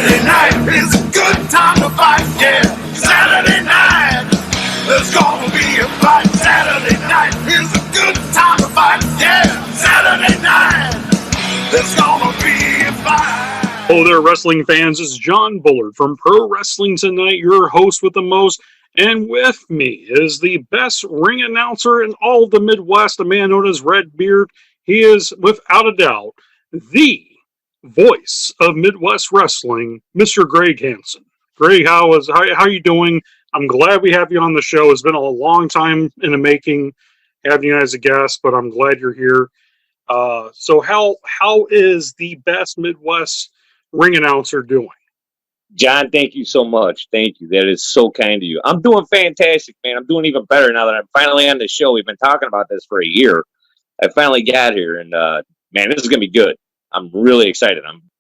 Saturday night is a good time to fight, yeah. Saturday night, there's gonna be a fight. Saturday night is a good time to fight, yeah. Saturday night, there's gonna be a fight. Hello there, wrestling fans. This is John Bullard from Pro Wrestling Tonight, your host with the most. And with me is the best ring announcer in all of the Midwest, a man known as Redbeard. He is, without a doubt, the voice of Midwest wrestling, Mr. Greg Hansen. Greg, how are you doing? I'm glad we have you on the show. It's been a long time in the making having you as a guest, but I'm glad you're here. So how is the best Midwest ring announcer doing? John, thank you so much. Thank you. That is so kind of you. I'm doing fantastic, man. I'm doing even better now that I'm finally on the show. We've been talking about this for a year. I finally got here, and man, this is gonna be good. I'm really excited. I'm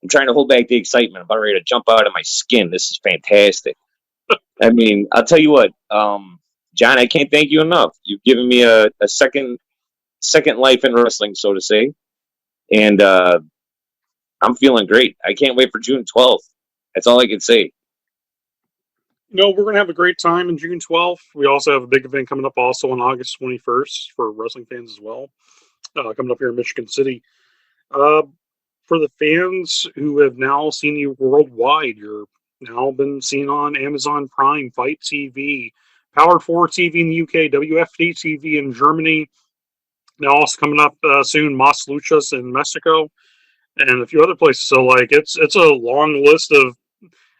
trying to hold back the excitement. I'm about ready to jump out of my skin. This is fantastic. I mean, I'll tell you what, John, I can't thank you enough. You've given me a second life in wrestling, so to say, and I'm feeling great. I can't wait for June 12th. That's all I can say. We're going to have a great time on June 12th. We also have a big event coming up also on August 21st for wrestling fans as well, coming up here in Michigan City. For the fans who have now seen you worldwide, you're now been seen on Amazon Prime, Fight TV, Power 4 TV in the UK, WFD TV in Germany. Now also coming up soon, Mas Luchas in Mexico, and a few other places. So like it's a long list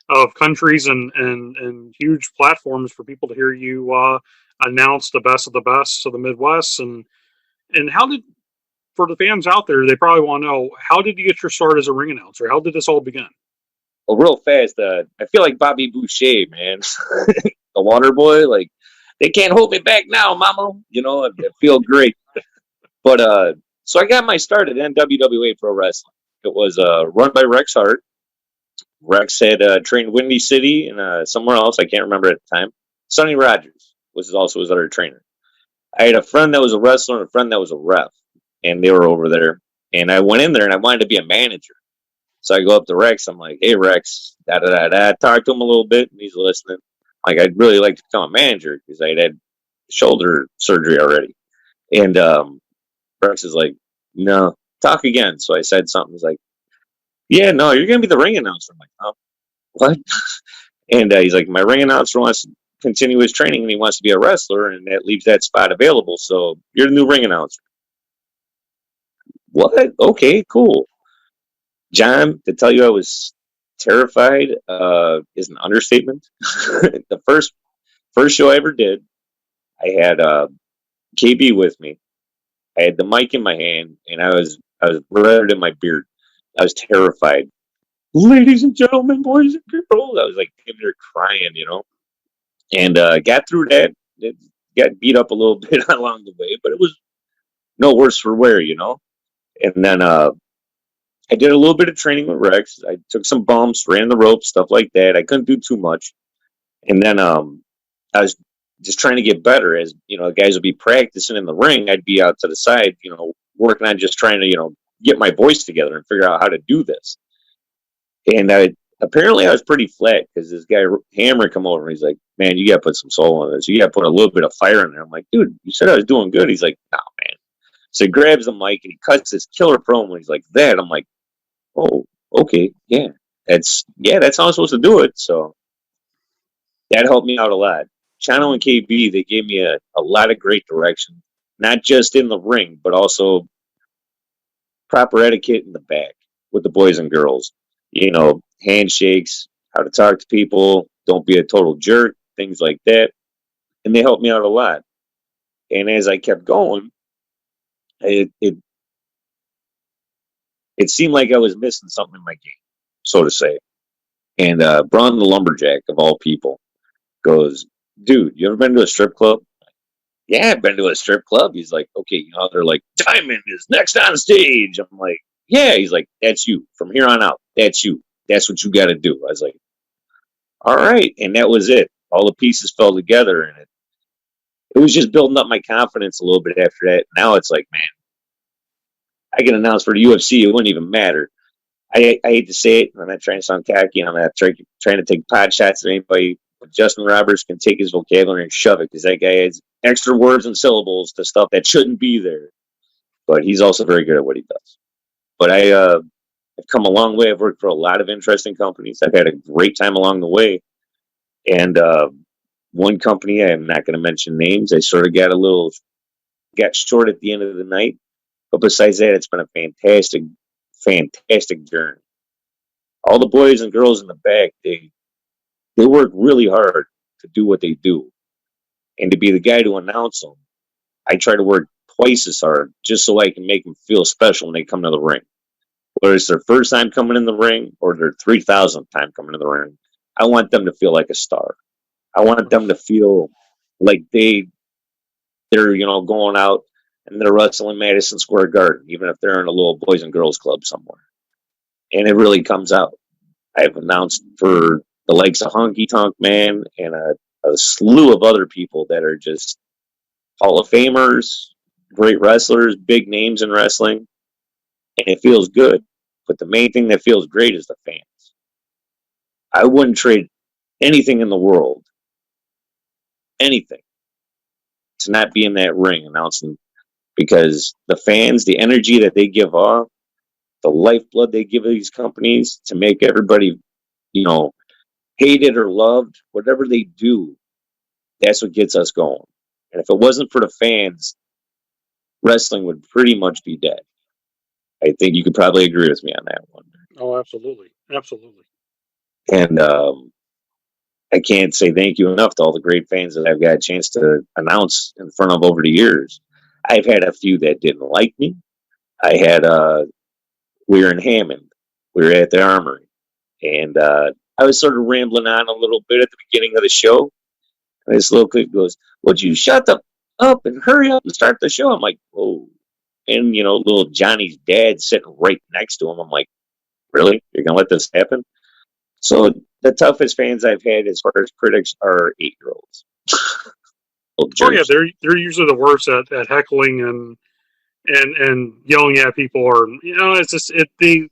of countries and huge platforms for people to hear you announce the best of the best of the Midwest. And how did, for the fans out there, they probably want to know, how did you get your start as a ring announcer? How did this all begin? Well, real fast, I feel like Bobby Boucher, man. The water boy, like, they can't hold me back now, mama. You know, I feel great. But so I got my start at NWWA Pro Wrestling. It was run by Rex Hart. Rex had trained Windy City and somewhere else. I can't remember at the time. Sonny Rogers was also his other trainer. I had a friend that was a wrestler and a friend that was a ref, and they were over there. And I went in there and I wanted to be a manager. So I go up to Rex. I'm like, "Hey, Rex, da da da da." Talk to him a little bit, and he's listening. Like, I'd really like to become a manager because I had shoulder surgery already. And Rex is like, "No, talk again." So I said something. He's like, "Yeah, no, you're gonna be the ring announcer." I'm like, "Oh, what?" And he's like, "My ring announcer wants to continue his training, and he wants to be a wrestler, and that leaves that spot available. So you're the new ring announcer." What? Okay, cool. John, to tell you I was terrified is an understatement. The first show I ever did, I had KB with me. I had the mic in my hand, and I was redder in my beard. I was terrified. Ladies and gentlemen, boys and girls, I was like in there crying, you know. And got through that. It got beat up a little bit along the way, but it was no worse for wear, you know. And then I did a little bit of training with Rex. I took some bumps, ran the ropes, stuff like that. I couldn't do too much. And then I was just trying to get better. As you know, guys would be practicing in the ring. I'd be out to the side, you know, working on just trying to, you know, get my voice together and figure out how to do this. And apparently I was pretty flat because this guy Hammer come over and he's like, "Man, you got to put some soul in this. You got to put a little bit of fire in there." I'm like, "Dude, you said I was doing good." He's like, "No, man." So he grabs the mic and he cuts this killer promo. He's like, "That." I'm like, "Oh, okay, yeah, that's how I'm supposed to do it." So that helped me out a lot. Chano and KB, they gave me a lot of great direction, not just in the ring, but also proper etiquette in the back with the boys and girls. You know, handshakes, how to talk to people, don't be a total jerk, things like that. And they helped me out a lot. And as I kept going, it seemed like I was missing something in my game, so to say. And Braun the Lumberjack, of all people, goes, "Dude, you ever been to a strip club?" "Yeah, I've been to a strip club." He's like, "Okay, you know, they're like, Diamond is next on stage." I'm like, "Yeah." He's like, "That's you. From here on out, that's you. That's what you got to do." I was like, "All right." And that was it. All the pieces fell together, and it was just building up my confidence a little bit after that. Now it's like, man, I can announce for the UFC. It wouldn't even matter. I hate to say it, I'm not trying to sound tacky, I'm not trying to take pot shots at anybody, but Justin Roberts can take his vocabulary and shove it because that guy has extra words and syllables to stuff that shouldn't be there. But he's also very good at what he does. But I've come a long way. I've worked for a lot of interesting companies. I've had a great time along the way. And one company, I'm not going to mention names, I sort of got short at the end of the night. But besides that, it's been a fantastic, fantastic journey. All the boys and girls in the back, they work really hard to do what they do. And to be the guy to announce them, I try to work twice as hard just so I can make them feel special when they come to the ring. Whether it's their first time coming in the ring or their 3,000th time coming to the ring, I want them to feel like a star. I want them to feel like they're going out and they're wrestling Madison Square Garden, even if they're in a little boys and girls club somewhere. And it really comes out. I've announced for the likes of Honky Tonk Man and a slew of other people that are just Hall of Famers, great wrestlers, big names in wrestling, and it feels good. But the main thing that feels great is the fans. I wouldn't trade anything in the world, anything, to not be in that ring announcing, because the fans, the energy that they give off, the lifeblood they give these companies to make everybody, hated or loved, whatever they do, that's what gets us going. And if it wasn't for the fans, wrestling would pretty much be dead. I think you could probably agree with me on that one. Oh, absolutely, absolutely. And I can't say thank you enough to all the great fans that I've got a chance to announce in front of over the years. I've had a few that didn't like me. I had we were in Hammond. We were at the Armory, and I was sort of rambling on a little bit at the beginning of the show. And this little kid goes, "Would you shut up and hurry up and start the show?" I'm like, "Whoa!" And little Johnny's dad sitting right next to him. I'm like, "Really? You're gonna let this happen?" So the toughest fans I've had as far as critics are 8-year-olds. Oh yeah, they're usually the worst at heckling and yelling at people, or it's just they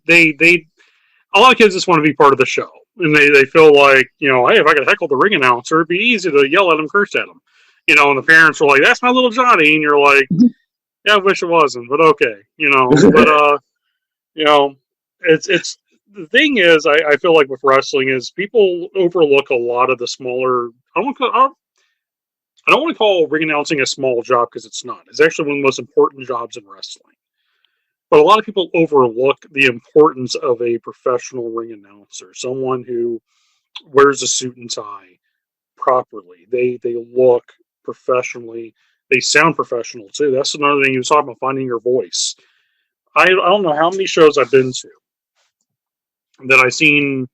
a lot of kids just want to be part of the show, and they feel like, hey, if I could heckle the ring announcer, it'd be easy to yell at him, curse at him, and the parents are like, that's my little Johnny, and you're like, yeah, I wish it wasn't, but okay, but it's the thing is, I feel like with wrestling is people overlook a lot of the smaller. I don't want to call ring announcing a small job, because it's not. It's actually one of the most important jobs in wrestling. But a lot of people overlook the importance of a professional ring announcer, someone who wears a suit and tie properly. They look professionally. They sound professional too. That's another thing you was talking about, finding your voice. I don't know how many shows I've been to that I've seen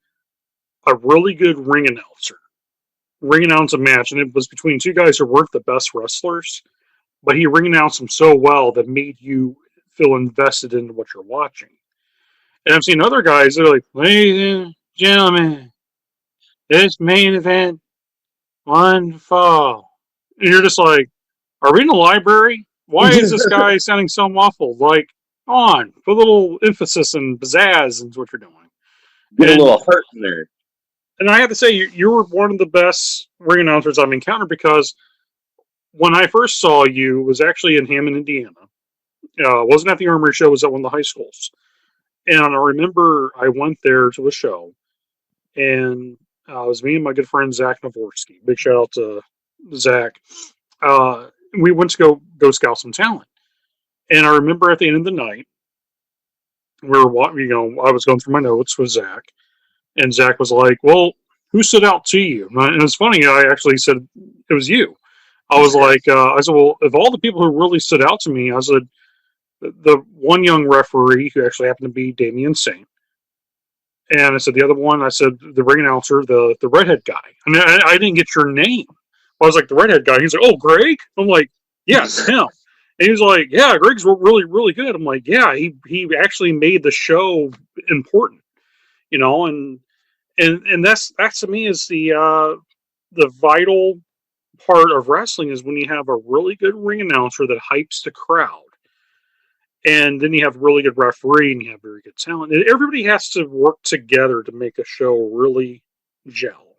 a really good ring announce a match, and it was between two guys who weren't the best wrestlers, but he ring announced them so well that made you feel invested in what you're watching. And I've seen other guys that are like, ladies and gentlemen, this main event, one fall. And you're just like, are we in a library? Why is this guy sounding so muffled? Like, come on, put a little emphasis and pizzazz into what you're doing. Get a little heart in there. And I have to say, you were one of the best ring announcers I've encountered, because when I first saw you, it was actually in Hammond, Indiana. It wasn't at the Armory show, it was at one of the high schools. And I remember I went there to a show, and it was me and my good friend Zach Navorsky. Big shout out to Zach. We went to go scout some talent. And I remember at the end of the night, we were, I was going through my notes with Zach, and Zach was like, well, who stood out to you? And it's funny, I actually said it was you. I was like, I said, well, of all the people who really stood out to me, I said, the one young referee who actually happened to be Damian Saint. And I said, the other one, I said, the ring announcer, the redhead guy. I mean, I didn't get your name. I was like, the redhead guy. He's like, oh, Greg? I'm like, yes, him. And he was like, yeah, Greg's really, really good. I'm like, yeah, he actually made the show important, and that's to me is the vital part of wrestling, is when you have a really good ring announcer that hypes the crowd. And then you have really good referee and you have very good talent. And everybody has to work together to make a show really gel.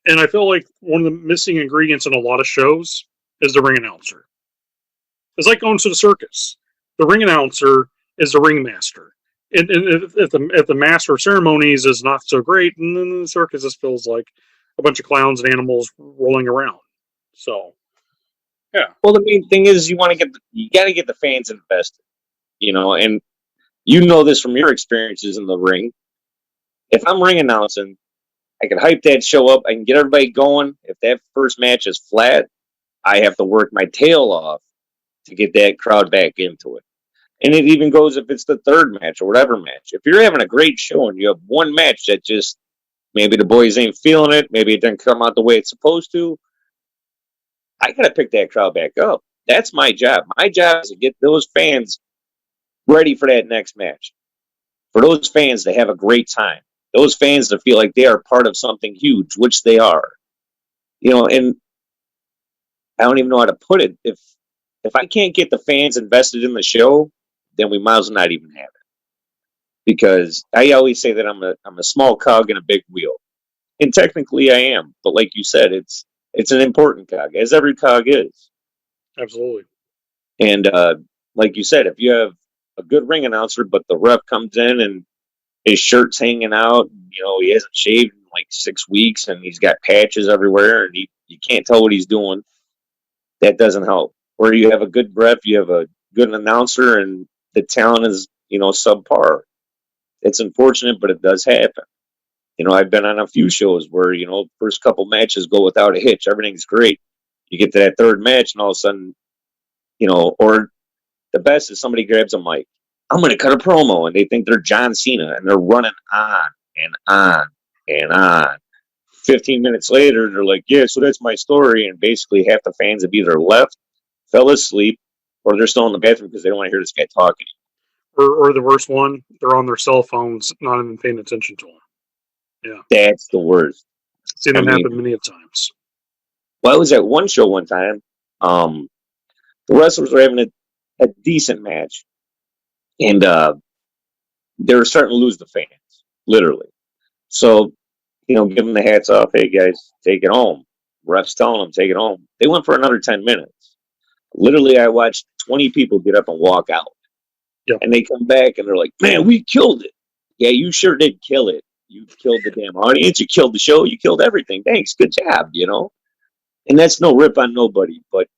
And I feel like one of the missing ingredients in a lot of shows is the ring announcer. It's like going to the circus. The ring announcer is the ringmaster. And if the master of ceremonies is not so great, and then the circus just feels like a bunch of clowns and animals rolling around. So, yeah. Well, the main thing is you got to get the fans invested, and you know this from your experiences in the ring. If I'm ring announcing, I can hype that show up. I can get everybody going. If that first match is flat, I have to work my tail off to get that crowd back into it. And it even goes if it's the third match or whatever match. If you're having a great show and you have one match that just maybe the boys ain't feeling it, maybe it didn't come out the way it's supposed to, I got to pick that crowd back up. That's my job. My job is to get those fans ready for that next match. For those fans to have a great time. Those fans to feel like they are part of something huge, which they are. And I don't even know how to put it. If I can't get the fans invested in the show, then we might as well not even have it. Because I always say that I'm a small cog in a big wheel. And technically I am. But like you said, it's an important cog, as every cog is. Absolutely. And like you said, if you have a good ring announcer, but the ref comes in and his shirt's hanging out, he hasn't shaved in like 6 weeks and he's got patches everywhere and you can't tell what he's doing, that doesn't help. Or you have a good ref, you have a good announcer, and the talent is, subpar. It's unfortunate, but it does happen. I've been on a few shows where, first couple matches go without a hitch. Everything's great. You get to that third match and all of a sudden, or the best is somebody grabs a mic. I'm going to cut a promo, and they think they're John Cena, and they're running on and on and on. 15 minutes later, they're like, yeah, so that's my story. And basically half the fans have either left, fell asleep, or they're still in the bathroom because they don't want to hear this guy talking. Or the worst one, they're on their cell phones, not even paying attention to them. Yeah. That's the worst. Seen them happen many times. Well, I was at one show one time. The wrestlers were having a decent match. And they were starting to lose the fans, literally. So, give them the hats off. Hey, guys, take it home. Refs telling them, take it home. They went for another 10 minutes. Literally, I watched 20 people get up and walk out. Yep. And they come back and they're like, man, we killed it. Yeah, you sure did kill it. You killed the damn audience. You killed the show. You killed everything. Thanks. Good job, And that's no rip on nobody, but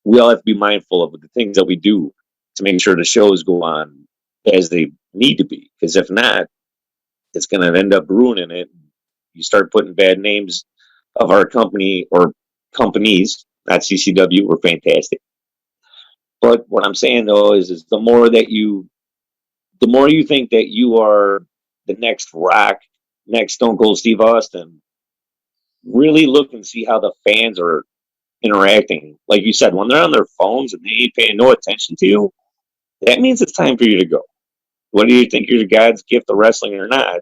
we all have to be mindful of the things that we do to make sure the shows go on as they need to be. Because if not, it's going to end up ruining it. You start putting bad names of our company or companies, not CCW, we're fantastic. But what I'm saying though is the more you think that you are the next Rock, next Stone Cold Steve Austin, really look and see how the fans are interacting. Like you said, when they're on their phones and they ain't paying no attention to you, that means it's time for you to go. Whether you think you're God's gift of wrestling or not,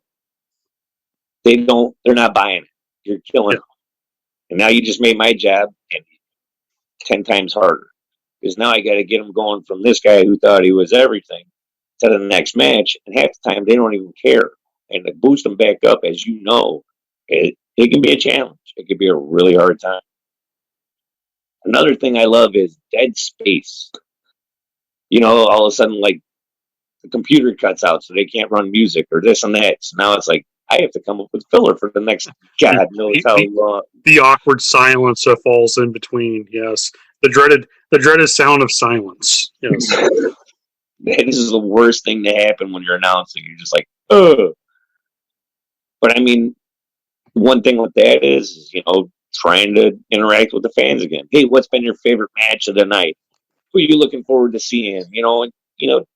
they're not buying it. You're killing them. And now you just made my job 10 times harder. Because now I got to get them going from this guy who thought he was everything to the next match. And half the time they don't even care. And to boost them back up, as you know, it can be a challenge. It can be a really hard time. Another thing I love is dead space. All of a sudden, like, the computer cuts out so they can't run music or this and that. So now it's like, I have to come up with filler for the next God knows how long. The awkward silence that falls in between, yes. The dreaded sound of silence. Yes. That is the worst thing to happen when you're announcing. You're just like, ugh. But I mean, one thing with that is, trying to interact with the fans again. Hey, what's been your favorite match of the night? Who are you looking forward to seeing? And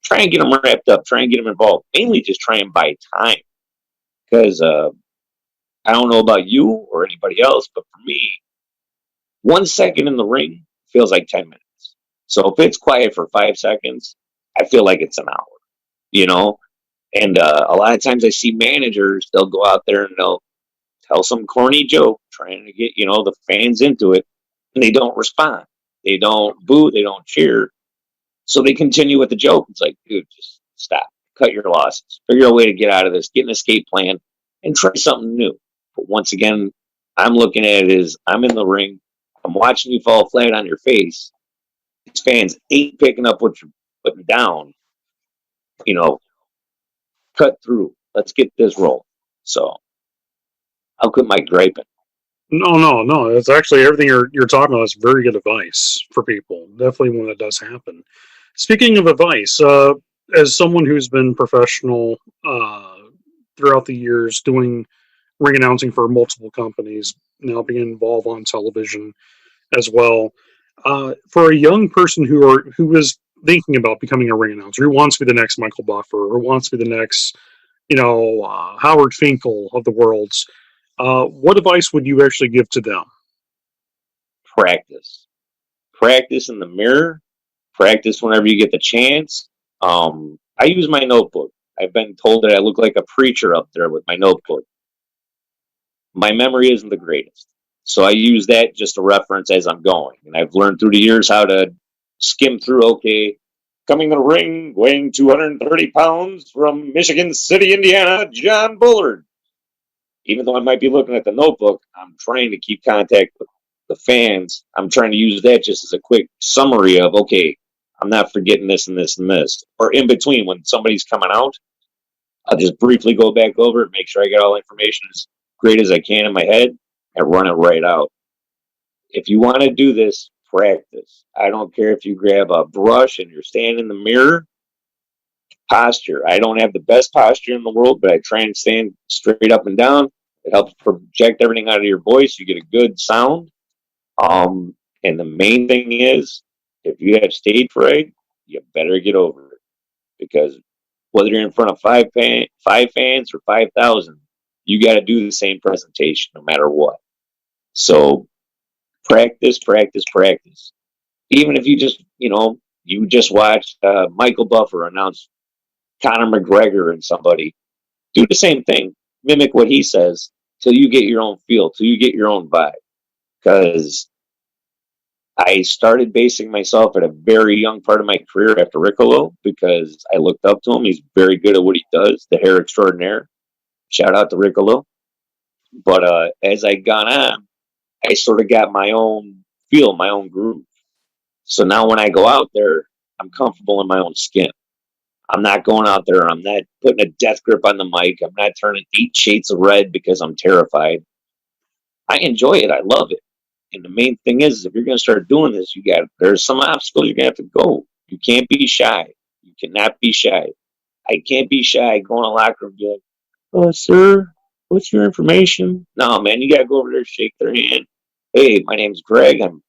try and get them wrapped up. Try and get them involved. Mainly just try and buy time. Because I don't know about you or anybody else, but for me, 1 second in the ring feels like 10 minutes. So if it's quiet for 5 seconds, I feel like it's an hour, And a lot of times I see managers, they'll go out there and they'll tell some corny joke, trying to get, the fans into it, and they don't respond. They don't boo, they don't cheer. So they continue with the joke. It's like, dude, just stop. Cut your losses. Figure a way to get out of this. Get an escape plan and try something new. But once again, I'm looking at it as I'm in the ring. I'm watching you fall flat on your face. These fans ain't picking up what you're putting down. You know, cut through. Let's get this roll. So I'll quit my griping. No. It's actually everything you're talking about is very good advice for people. Definitely when that does happen. Speaking of advice, as someone who's been professional throughout the years, doing ring announcing for multiple companies, now being involved on television as well, for a young person who is thinking about becoming a ring announcer, who wants to be the next Michael Buffer, or wants to be the next, Howard Finkel of the worlds, what advice would you actually give to them? Practice. Practice in the mirror. Practice whenever you get the chance. I use my notebook. I've been told that I look like a preacher up there with my notebook. My memory isn't the greatest. So I use that just to reference as I'm going. And I've learned through the years how to skim through, okay, coming to the ring, weighing 230 pounds from Michigan City, Indiana, John Bullard. Even though I might be looking at the notebook, I'm trying to keep contact with the fans. I'm trying to use that just as a quick summary of, okay, I'm not forgetting this and this and this. Or in between, when somebody's coming out, I'll just briefly go back over it, make sure I get all the information as great as I can in my head, and run it right out. If you want to do this, practice. I don't care if you grab a brush and you're standing in the mirror. Posture. I don't have the best posture in the world, but I try and stand straight up and down. It helps project everything out of your voice. You get a good sound. And the main thing is, if you have stage fright, you better get over it, because whether you're in front of five fans or 5,000, you got to do the same presentation no matter what. So practice, practice, practice. Even if you just watched Michael Buffer announce Conor McGregor and somebody, do the same thing. Mimic what he says till you get your own feel, till you get your own vibe. Because I started basing myself at a very young part of my career after Riccolo, because I looked up to him. He's very good at what he does, the hair extraordinaire. Shout out to Riccolo. But as I gone on, I sort of got my own feel, my own groove. So now when I go out there, I'm comfortable in my own skin. I'm not going out there. I'm not putting a death grip on the mic. I'm not turning 8 shades of red because I'm terrified. I enjoy it. I love it. And the main thing is, if you're going to start doing this, there's some obstacles you're going to have to go. You can't be shy. You cannot be shy. I can't be shy. Go in a locker room and be like, "Oh, sir, what's your information?" No, man, you got to go over there, shake their hand. "Hey, my name's Greg. I'm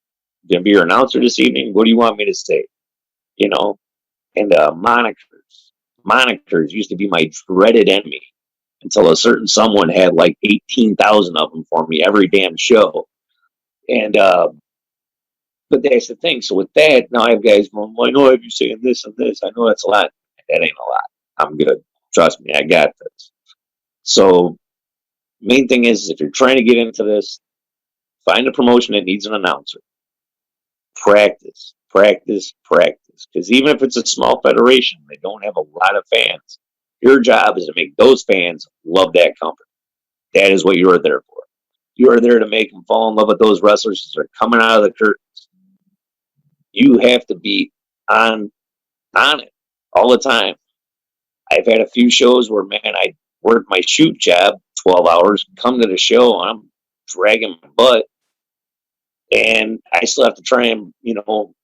going to be your announcer this evening. What do you want me to say?" You know, and monikers. Monikers used to be my dreaded enemy until a certain someone had like 18,000 of them for me every damn show. And but that's the thing. So with that, now I have guys going, "Well, I know I have you saying this and this. I know that's a lot." That ain't a lot. I'm good. Trust me, I got this. So main thing is, if you're trying to get into this, find a promotion that needs an announcer. Practice, practice, practice. Because even if it's a small federation, they don't have a lot of fans. Your job is to make those fans love that company. That is what you are there for. You are there to make them fall in love with those wrestlers as they're coming out of the curtains. You have to be on it all the time. I've had a few shows where, man, I worked my shoot job 12 hours, come to the show, and I'm dragging my butt, and I still have to try and,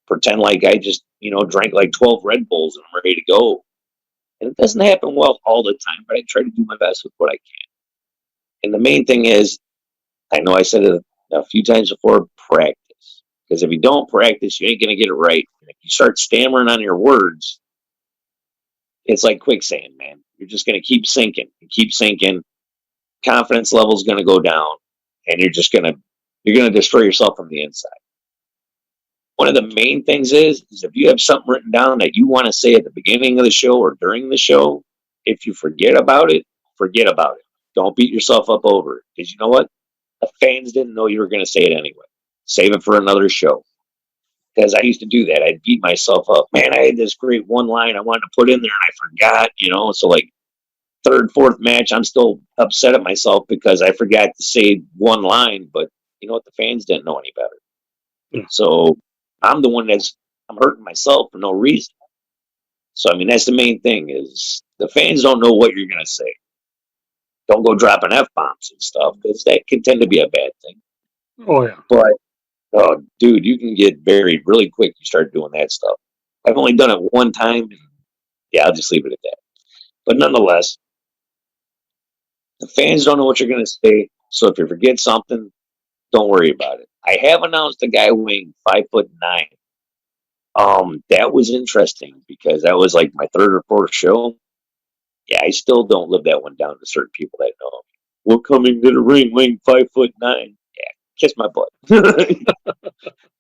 pretend like I just, drank like 12 Red Bulls and I'm ready to go. And it doesn't happen well all the time, but I try to do my best with what I can. And the main thing is, I know I said it a few times before, practice. Because if you don't practice, you ain't going to get it right. And if you start stammering on your words, it's like quicksand, man. You're just going to keep sinking and keep sinking. Confidence level is going to go down, and you're going to destroy yourself from the inside. One of the main things is if you have something written down that you want to say at the beginning of the show or during the show, if you forget about it, forget about it. Don't beat yourself up over it, because you know what? The fans didn't know you were going to say it anyway. Save it for another show. because I used to do that. I'd beat myself up. Man, I had this great one line I wanted to put in there and I forgot, So like third, fourth match, I'm still upset at myself because I forgot to say one line, but you know what? The fans didn't know any better. Yeah. So I'm the one I'm hurting myself for no reason. So, I mean, that's the main thing is the fans don't know what you're going to say. Don't go dropping F-bombs and stuff because that can tend to be a bad thing. Oh yeah. But, dude, you can get buried really quick. You start doing that stuff. I've only done it one time. And yeah, I'll just leave it at that. But nonetheless, the fans don't know what you're going to say. So if you forget something, don't worry about it. I have announced a guy weighing 5'9". That was interesting because that was like my third or fourth show. Yeah, I still don't live that one down to certain people that know. We're coming to the ring weighing 5'9". Yeah, kiss my butt.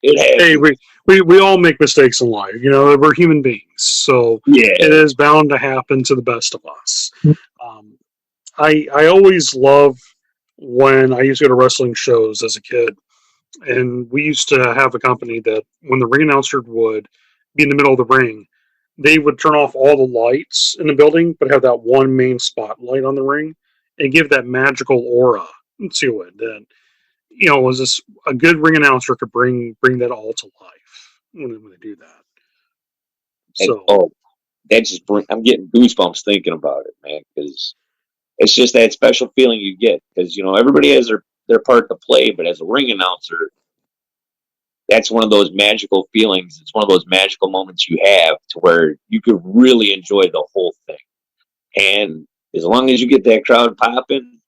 It Hey, happens. we all make mistakes in life. We're human beings, so Yeah. it is bound to happen to the best of us. Um, I always love when I used to go to wrestling shows as a kid, and we used to have a company that when the ring announcer would be in the middle of the ring, they would turn off all the lights in the building, but have that one main spotlight on the ring and give that magical aura to it. And was this a good ring announcer could bring that all to life when they do that. And, So that just I'm getting goosebumps thinking about it, man, because it's just that special feeling you get because everybody has their part to play, but as a ring announcer, that's one of those magical feelings. It's one of those magical moments you have to where you could really enjoy the whole thing. And as long as you get that crowd popping,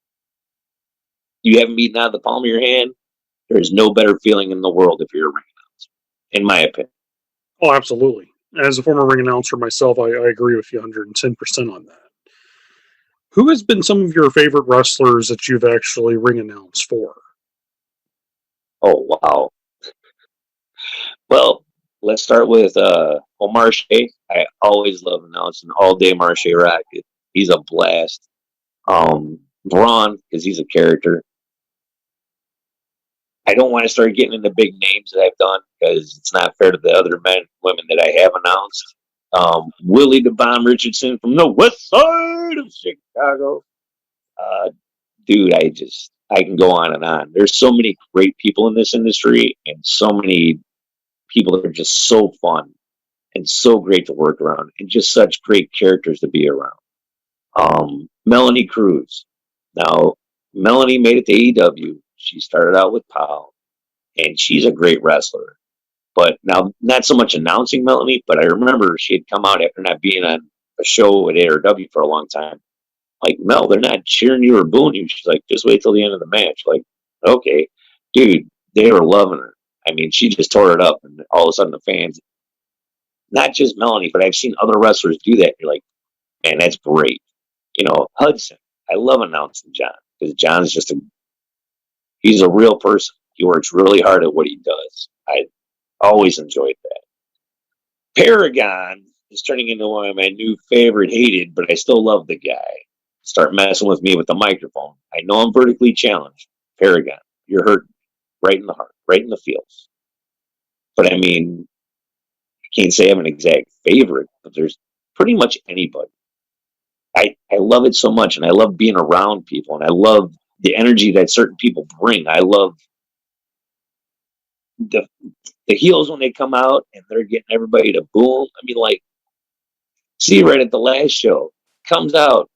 you haven't beaten out of the palm of your hand. There's no better feeling in the world if you're a ring announcer, in my opinion. oh, absolutely. As a former ring announcer myself, I agree with you 110% on that. Who has been some of your favorite wrestlers that you've actually ring announced for? Oh wow. Well, let's start with Omar Shea. I always love announcing all day Marche Rocket. He's a blast. Braun, because he's a character. I don't want to start getting into big names that I've done because it's not fair to the other men and women that I have announced. Willie the Bomb Richardson from the west side of Chicago. Uh, dude, I can go on and on. There's so many great people in this industry and so many people that are just so fun and so great to work around and just such great characters to be around. Melanie Cruz. Now, Melanie made it to AEW. She started out with POW, and she's a great wrestler. But now, not so much announcing Melanie, but I remember she had come out after not being on a show at AEW for a long time. Like, Mel, they're not cheering you or booing you. She's like, just wait till the end of the match. Like, okay. Dude, they were loving her. I mean, she just tore it up, and all of a sudden the fans, not just Melanie, but I've seen other wrestlers do that. You're like, man, that's great. Hudson. I love announcing John because John's he's a real person. He works really hard at what he does. I always enjoyed that. Paragon is turning into one of my new favorite hated, but I still love the guy. Start messing with me with the microphone. I know I'm vertically challenged. Paragon, you're hurting right in the heart, right in the feels. But I mean, I can't say I have an exact favorite, but there's pretty much anybody. I love it so much, and I love being around people, and I love the energy that certain people bring. I love the the heels when they come out and they're getting everybody to boom. I mean, like, see right at the last show, comes out,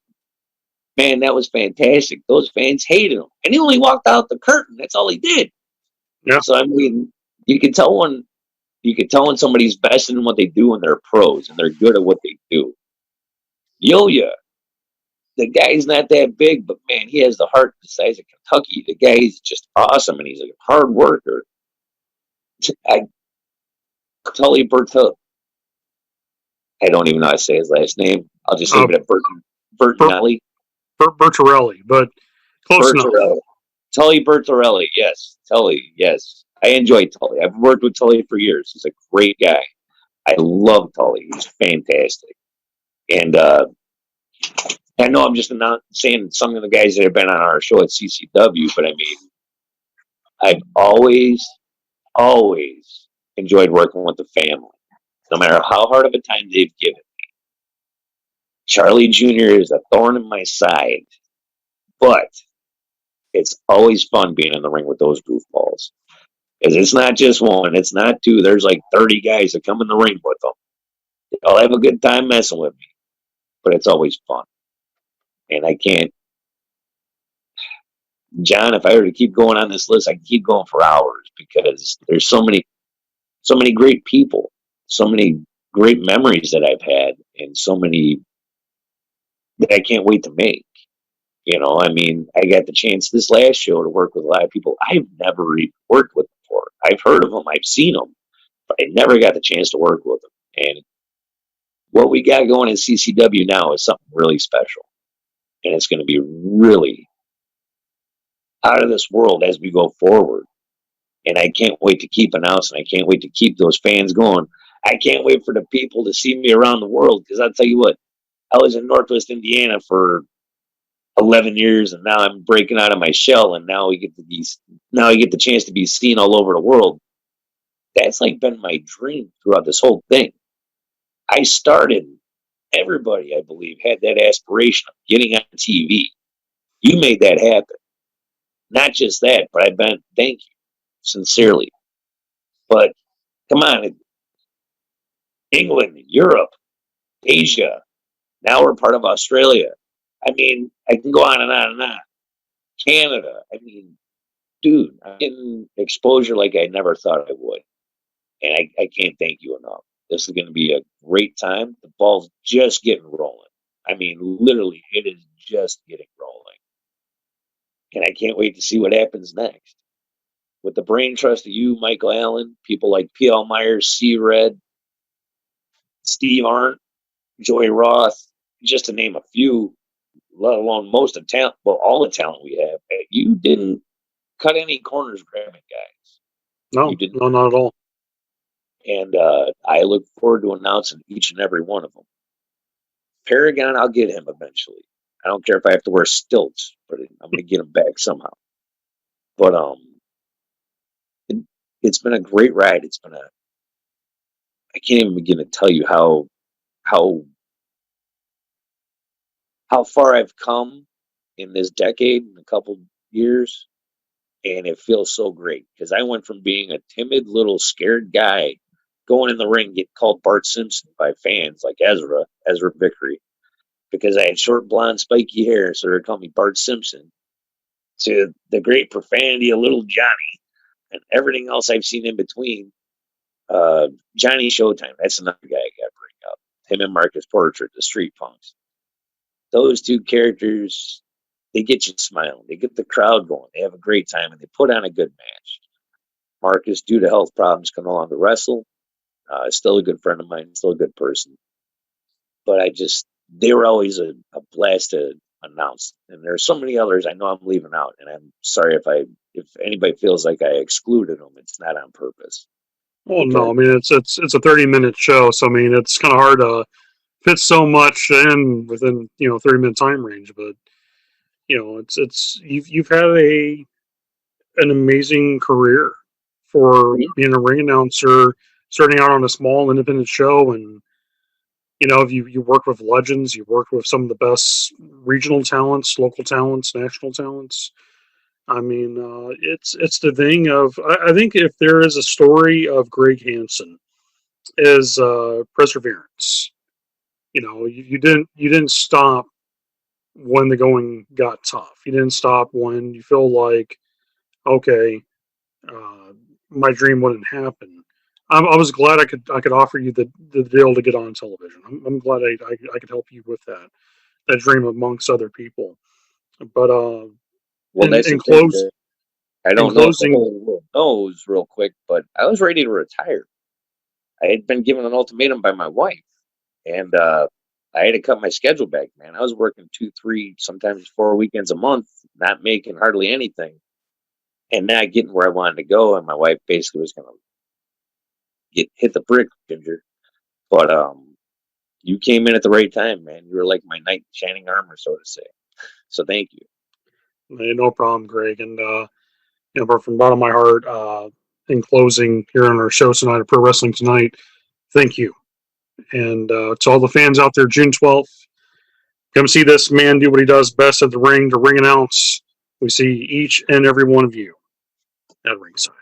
man, that was fantastic. Those fans hated him, and he only walked out the curtain. That's all he did. Yeah. So I mean, you can tell when somebody's best in what they do and they're pros and they're good at what they do. Yo-Yo, the guy's not that big, but man, he has the heart the size of Kentucky. The guy's just awesome, and he's a hard worker. I Tully Berto, I don't even know how to say his last name. I'll just Uh, leave it at Bert, Bertinelli. Bertarelli, but close enough. Bertarelli. Tully Bertarelli, yes. Tully, yes. I enjoy Tully. I've worked with Tully for years. He's a great guy. I love Tully. He's fantastic. And I know I'm just not saying some of the guys that have been on our show at CCW, but I mean, I've always enjoyed working with the family, no matter how hard of a time they've given. Charlie Jr. is a thorn in my side, but it's always fun being in the ring with those goofballs. Because it's not just one, it's not two. There's like 30 guys that come in the ring with them. They'll have a good time messing with me, but it's always fun. And I can't, John, if I were to keep going on this list, I can keep going for hours because there's so many great people, so many great memories that I've had, and so many that I can't wait to make. You know, I mean, I got the chance this last show to work with a lot of people I've never even worked with before. I've heard of them, I've seen them, but I never got the chance to work with them. And what we got going in CCW now is something really special. And it's going to be really out of this world as we go forward. And I can't wait to keep announcing. I can't wait to keep those fans going. I can't wait for the people to see me around the world because I'll tell you what, I was in Northwest Indiana for 11 years and now I'm breaking out of my shell and now I get the chance to be seen all over the world. That's like been my dream throughout this whole thing. I started, everybody I believe had that aspiration of getting on TV. You made that happen. Not just that, but thank you sincerely. But come on, England, Europe, Asia, now we're part of Australia. I mean, I can go on and on and on. Canada. I mean, dude, I'm getting exposure like I never thought I would. And I can't thank you enough. This is going to be a great time. The ball's just getting rolling. I mean, literally, it is just getting rolling. And I can't wait to see what happens next. With the brain trust of you, Michael Allen, people like P.L. Myers, C. Red, Steve Arndt, Joey Roth, just to name a few, let alone most of talent, well, all the talent we have. You didn't cut any corners grabbing guys. No, You didn't. no, not at all. And I look forward to announcing each and every one of them. Paragon, I'll get him eventually. I don't care if I have to wear stilts, but I'm going to get him back somehow. But it, it's been a great ride. I can't even begin to tell you how how far I've come in this decade, in a couple years, and it feels so great because I went from being a timid little scared guy going in the ring, get called Bart Simpson by fans like Ezra Vickery, because I had short blonde spiky hair, so they called me Bart Simpson. To the great profanity of Little Johnny and everything else I've seen in between. Johnny Showtime, that's another guy I got to bring up. Him and Marcus Portrait, the Street Punks. Those two characters, they get you smiling. They get the crowd going. They have a great time, and they put on a good match. Marcus, due to health problems, can no longer wrestle. Still a good friend of mine, still a good person. But they were always a blast to announce. And there's so many others I know I'm leaving out, and I'm sorry if anybody feels like I excluded them. It's not on purpose. Well, no, I mean it's a 30-minute show, so I mean it's kind of hard to fit so much in within 30-minute time range. But it's you've had an amazing career for being a ring announcer, starting out on a small independent show, and you work with legends, you work with some of the best regional talents, local talents, national talents. I mean, it's the thing of I think if there is a story of Greg Hansen is perseverance. You didn't stop when the going got tough. You didn't stop when you feel like okay, uh, my dream wouldn't happen. I was glad I could offer you the deal to get on television. I'm glad I could help you with that dream amongst other people. But Well, that's in the thing. close I in don't know if the closing, whole world knows real quick, but I was ready to retire. I had been given an ultimatum by my wife, and I had to cut my schedule back, man. I was working 2, 3, sometimes 4 weekends a month, not making hardly anything, and not getting where I wanted to go. And my wife basically was going to hit the brick, Ginger. But you came in at the right time, man. You were like my knight in shining armor, so to say. So thank you. no problem, Greg. And but from the bottom of my heart, in closing here on our show tonight, of Pro Wrestling Tonight, thank you. And to all the fans out there, June 12th, come see this man do what he does best at the ring, to ring announce. We see each and every one of you at ringside.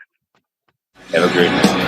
Have a great night.